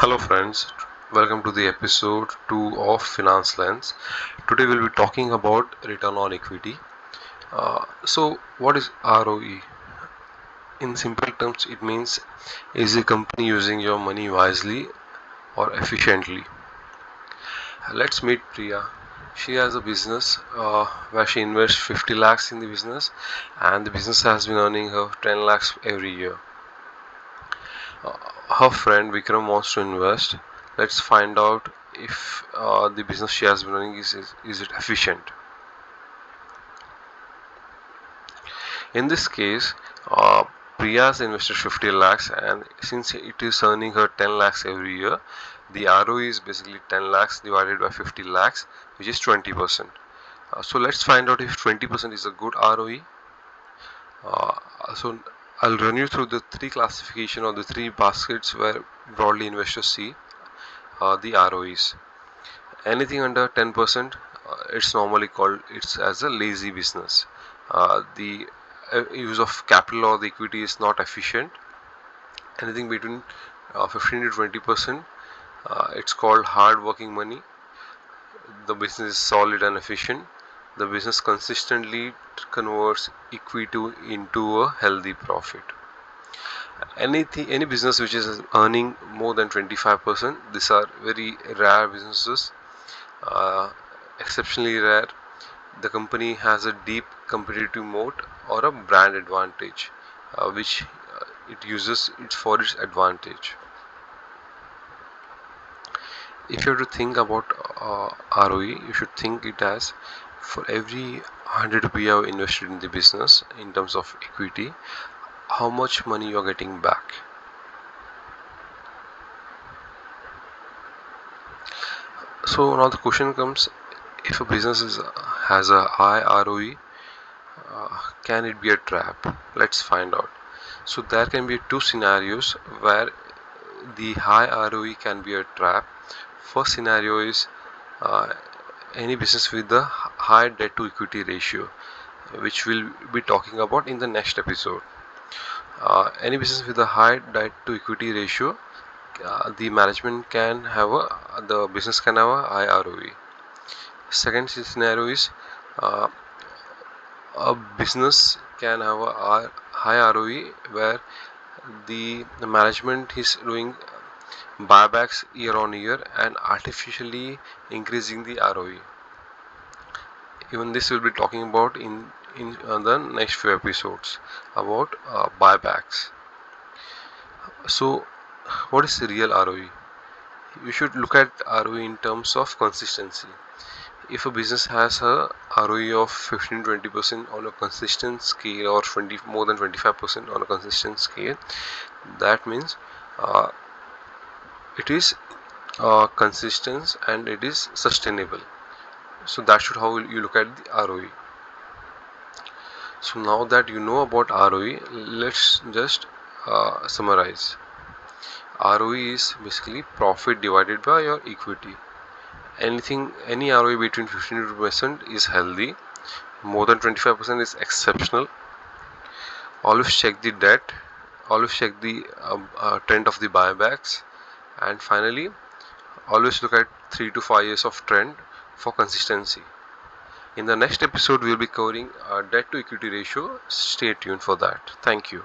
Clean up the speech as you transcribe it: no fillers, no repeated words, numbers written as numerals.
Hello friends, welcome to the episode 2 of Finance Lens. Today we'll be talking about return on equity. What is ROE? In simple terms, it means is the company using your money wisely or efficiently? Let's meet Priya. She has a business where she invests 50 lakhs in the business, and the business has been earning her 10 lakhs every year. Uh, Her friend Vikram wants to invest. Let's find out if the business she has been running is it efficient. In this case, Priya has invested 50 lakhs, and since it is earning her 10 lakhs every year, the ROE is basically 10 lakhs divided by 50 lakhs, which is 20%. So let's find out if 20% is a good ROE. So I'll run you through the three classification or the three baskets where broadly investors see the ROEs. Anything under 10%, it's normally called it's as a lazy business. The use of capital or the equity is not efficient. Anything between 15 to 20%, it's called hard working money. The business is solid and efficient. The business consistently converts equity into a healthy profit. Any business which is earning more than 25%, these are very rare businesses, uh, exceptionally rare. The company has a deep competitive moat or a brand advantage, which it uses it for its advantage. If you have to think about ROE, you should think it as for every 100 rupee you have invested in the business in terms of equity, how much money you are getting back. So now the question comes: if a has a high ROE, can it be a trap? Let's find out. So there can be two scenarios where the high ROE can be a trap. First scenario is uh, any business with a high debt to equity ratio, which we'll be talking about in the next episode. Any business with a high debt to equity ratio, the business can have a high ROE. Second scenario is uh, a business can have a high ROE where the management is doing buybacks year on year and artificially increasing the ROE. Even this we'll be talking about in the next few episodes about buybacks. So, what is the real ROE? You should look at ROE in terms of consistency. If a business has a ROE of 15-20% on a consistent scale or 20 more than 25% on a consistent scale, that means uh, it is consistent and it is sustainable. So that should how you look at the ROE. So now that you know about ROE, let's just summarize. ROE is basically profit divided by your equity. Any ROE between 15% is healthy. More than 25% is exceptional. Always check the debt. Always check the trend of the buybacks. And finally, always look at 3 to 5 years of trend for consistency. In the next episode, we'll be covering debt to equity ratio. Stay tuned for that. Thank you.